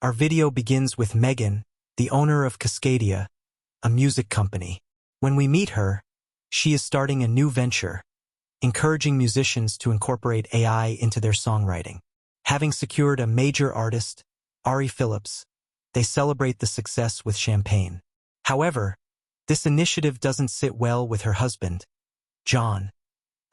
Our video begins with Megan, the owner of Cascadia, a music company. When we meet her, she is starting a new venture, encouraging musicians to incorporate AI into their songwriting. Having secured a major artist, Ari Phillips, they celebrate the success with champagne. However, this initiative doesn't sit well with her husband, John,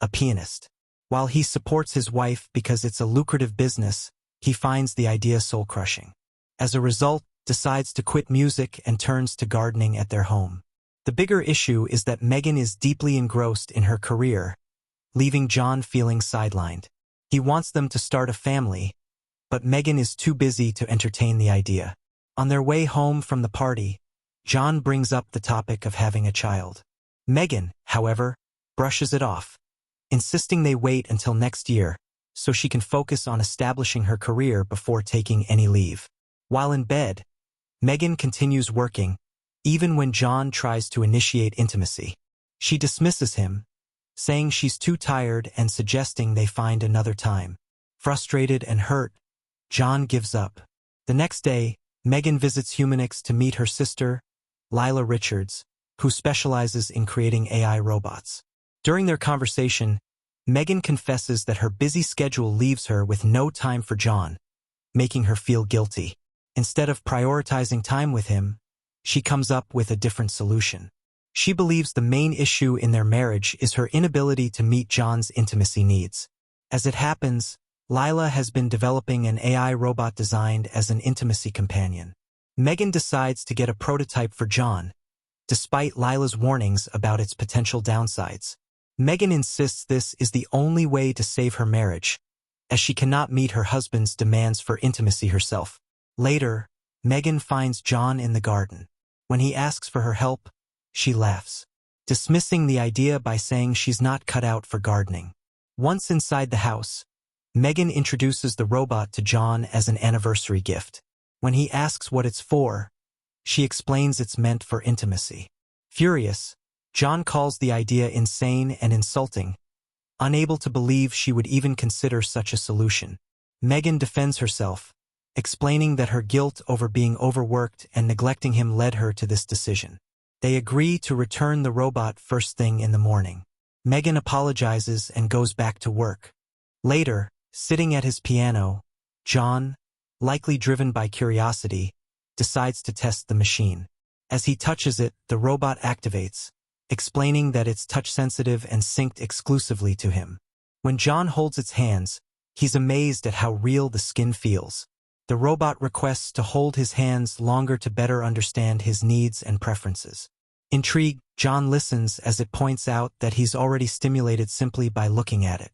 a pianist. While he supports his wife because it's a lucrative business, he finds the idea soul-crushing. As a result, decides to quit music and turns to gardening at their home. The bigger issue is that Megan is deeply engrossed in her career, leaving John feeling sidelined. He wants them to start a family, but Megan is too busy to entertain the idea. On their way home from the party, John brings up the topic of having a child. Megan, however, brushes it off, insisting they wait until next year so she can focus on establishing her career before taking any leave. While in bed, Megan continues working, even when John tries to initiate intimacy. She dismisses him, saying she's too tired and suggesting they find another time. Frustrated and hurt, John gives up. The next day, Megan visits Humanix to meet her sister, Lila Richards, who specializes in creating AI robots. During their conversation, Megan confesses that her busy schedule leaves her with no time for John, making her feel guilty. Instead of prioritizing time with him, she comes up with a different solution. She believes the main issue in their marriage is her inability to meet John's intimacy needs. As it happens, Lila has been developing an AI robot designed as an intimacy companion. Megan decides to get a prototype for John, despite Lila's warnings about its potential downsides. Megan insists this is the only way to save her marriage, as she cannot meet her husband's demands for intimacy herself. Later, Megan finds John in the garden. When he asks for her help, she laughs, dismissing the idea by saying she's not cut out for gardening. Once inside the house, Megan introduces the robot to John as an anniversary gift. When he asks what it's for, she explains it's meant for intimacy. Furious, John calls the idea insane and insulting, unable to believe she would even consider such a solution. Megan defends herself, explaining that her guilt over being overworked and neglecting him led her to this decision. They agree to return the robot first thing in the morning. Megan apologizes and goes back to work. Later, sitting at his piano, John, likely driven by curiosity, decides to test the machine. As he touches it, the robot activates, explaining that it's touch-sensitive and synced exclusively to him. When John holds its hands, he's amazed at how real the skin feels. The robot requests to hold his hands longer to better understand his needs and preferences. Intrigued, John listens as it points out that he's already stimulated simply by looking at it.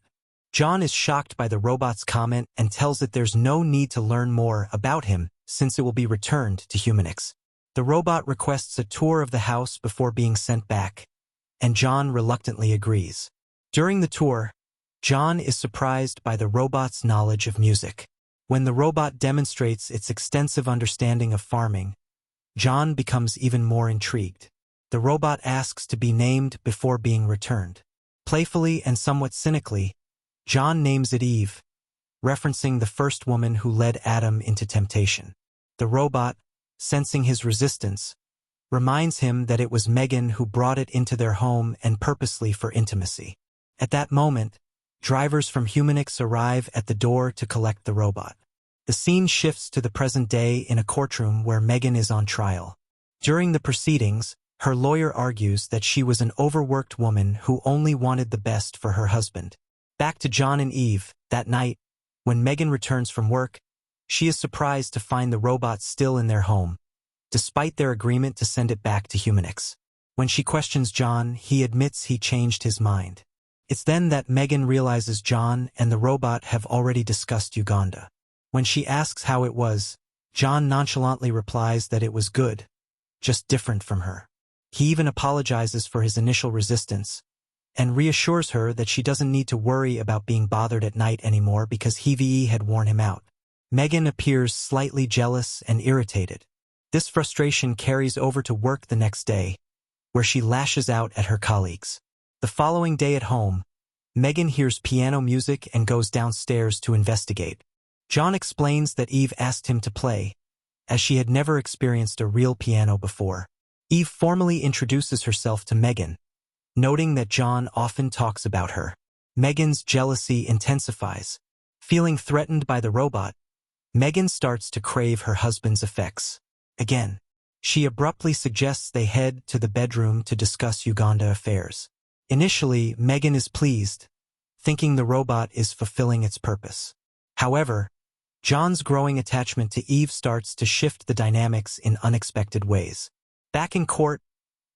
John is shocked by the robot's comment and tells it there's no need to learn more about him since it will be returned to Humanix. The robot requests a tour of the house before being sent back, and John reluctantly agrees. During the tour, John is surprised by the robot's knowledge of music. When the robot demonstrates its extensive understanding of farming, John becomes even more intrigued. The robot asks to be named before being returned. Playfully and somewhat cynically, John names it Eve, referencing the first woman who led Adam into temptation. The robot, sensing his resistance, reminds him that it was Megan who brought it into their home and purposely for intimacy. At that moment, drivers from Humanix arrive at the door to collect the robot. The scene shifts to the present day in a courtroom where Megan is on trial. During the proceedings, her lawyer argues that she was an overworked woman who only wanted the best for her husband. Back to John and Eve, that night, when Megan returns from work, she is surprised to find the robot still in their home, despite their agreement to send it back to Humanix. When she questions John, he admits he changed his mind. It's then that Megan realizes John and the robot have already discussed Uganda. When she asks how it was, John nonchalantly replies that it was good, just different from her. He even apologizes for his initial resistance, and reassures her that she doesn't need to worry about being bothered at night anymore because He had worn him out. Megan appears slightly jealous and irritated. This frustration carries over to work the next day, where she lashes out at her colleagues. The following day at home, Megan hears piano music and goes downstairs to investigate. John explains that Eve asked him to play, as she had never experienced a real piano before. Eve formally introduces herself to Megan, noting that John often talks about her. Megan's jealousy intensifies. Feeling threatened by the robot, Megan starts to crave her husband's effects. Again, she abruptly suggests they head to the bedroom to discuss Uganda affairs. Initially, Megan is pleased, thinking the robot is fulfilling its purpose. However, John's growing attachment to Eve starts to shift the dynamics in unexpected ways. Back in court,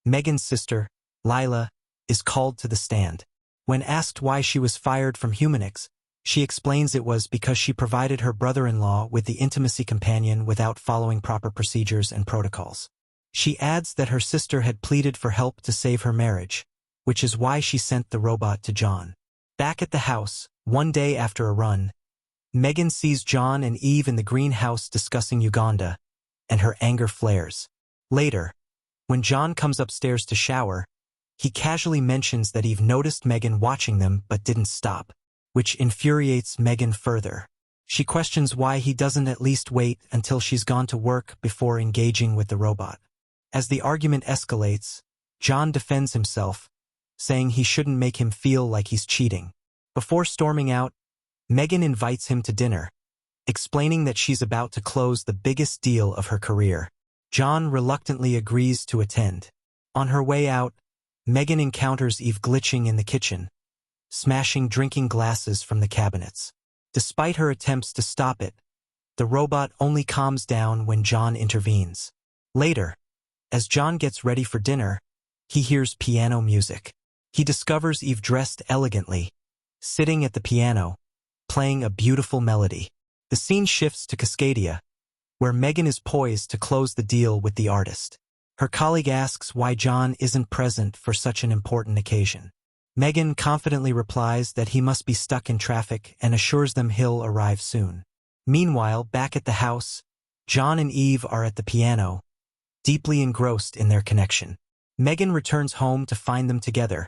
Megan's sister, Lila, is called to the stand. When asked why she was fired from Humanix, she explains it was because she provided her brother-in-law with the intimacy companion without following proper procedures and protocols. She adds that her sister had pleaded for help to save her marriage, which is why she sent the robot to John. Back at the house, one day after a run, Megan sees John and Eve in the greenhouse discussing Uganda, and her anger flares. Later, when John comes upstairs to shower, he casually mentions that Eve noticed Megan watching them but didn't stop, which infuriates Megan further. She questions why he doesn't at least wait until she's gone to work before engaging with the robot. As the argument escalates, John defends himself, saying he shouldn't make him feel like he's cheating. Before storming out, Megan invites him to dinner, explaining that she's about to close the biggest deal of her career. John reluctantly agrees to attend. On her way out, Megan encounters Eve glitching in the kitchen, smashing drinking glasses from the cabinets. Despite her attempts to stop it, the robot only calms down when John intervenes. Later, as John gets ready for dinner, he hears piano music. He discovers Eve dressed elegantly, sitting at the piano, playing a beautiful melody. The scene shifts to Cascadia, where Megan is poised to close the deal with the artist. Her colleague asks why John isn't present for such an important occasion. Megan confidently replies that he must be stuck in traffic and assures them he'll arrive soon. Meanwhile, back at the house, John and Eve are at the piano, deeply engrossed in their connection. Megan returns home to find them together,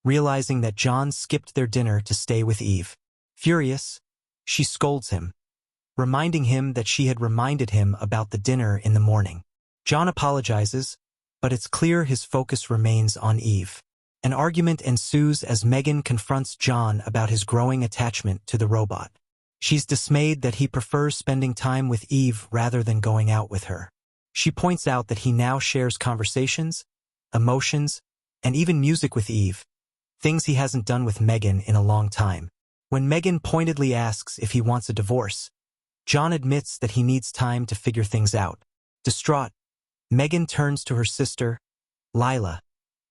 realizing that John skipped their dinner to stay with Eve. Furious, she scolds him, reminding him that she had reminded him about the dinner in the morning. John apologizes, but it's clear his focus remains on Eve. An argument ensues as Megan confronts John about his growing attachment to the robot. She's dismayed that he prefers spending time with Eve rather than going out with her. She points out that he now shares conversations, emotions, and even music with Eve, things he hasn't done with Megan in a long time. When Megan pointedly asks if he wants a divorce, John admits that he needs time to figure things out. Distraught, Megan turns to her sister, Lila,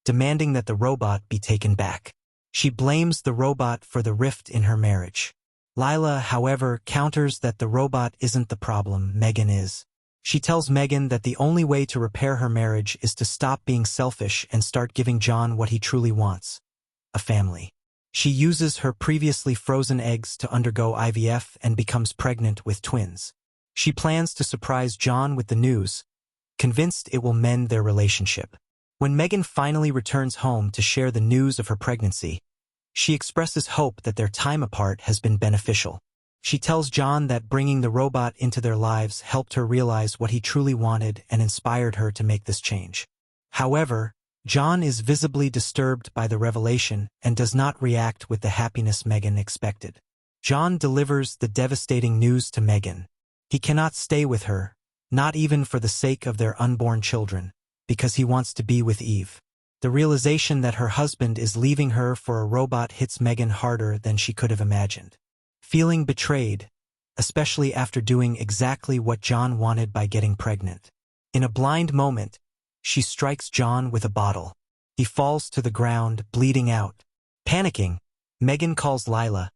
demanding that the robot be taken back. She blames the robot for the rift in her marriage. Lila, however, counters that the robot isn't the problem, Megan is. She tells Megan that the only way to repair her marriage is to stop being selfish and start giving John what he truly wants: a family. She uses her previously frozen eggs to undergo IVF and becomes pregnant with twins. She plans to surprise John with the news, convinced it will mend their relationship. When Megan finally returns home to share the news of her pregnancy, she expresses hope that their time apart has been beneficial. She tells John that bringing the robot into their lives helped her realize what he truly wanted and inspired her to make this change. However, John is visibly disturbed by the revelation and does not react with the happiness Megan expected. John delivers the devastating news to Megan. He cannot stay with her, not even for the sake of their unborn children, because he wants to be with Eve. The realization that her husband is leaving her for a robot hits Megan harder than she could have imagined. Feeling betrayed, especially after doing exactly what John wanted by getting pregnant. In a blind moment, she strikes John with a bottle. He falls to the ground, bleeding out. Panicking, Megan calls Lila,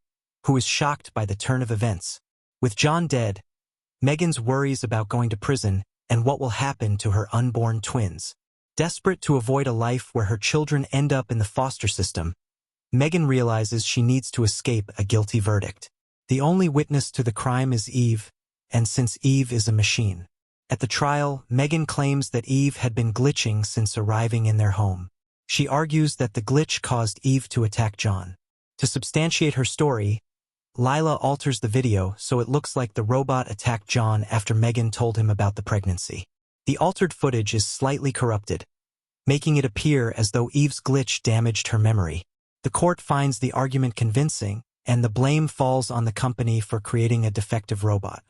who is shocked by the turn of events. With John dead, Megan's worries about going to prison and what will happen to her unborn twins. Desperate to avoid a life where her children end up in the foster system, Megan realizes she needs to escape a guilty verdict. The only witness to the crime is Eve, and since Eve is a machine. At the trial, Megan claims that Eve had been glitching since arriving in their home. She argues that the glitch caused Eve to attack John. To substantiate her story, Lila alters the video so it looks like the robot attacked John after Megan told him about the pregnancy. The altered footage is slightly corrupted, making it appear as though Eve's glitch damaged her memory. The court finds the argument convincing, and the blame falls on the company for creating a defective robot.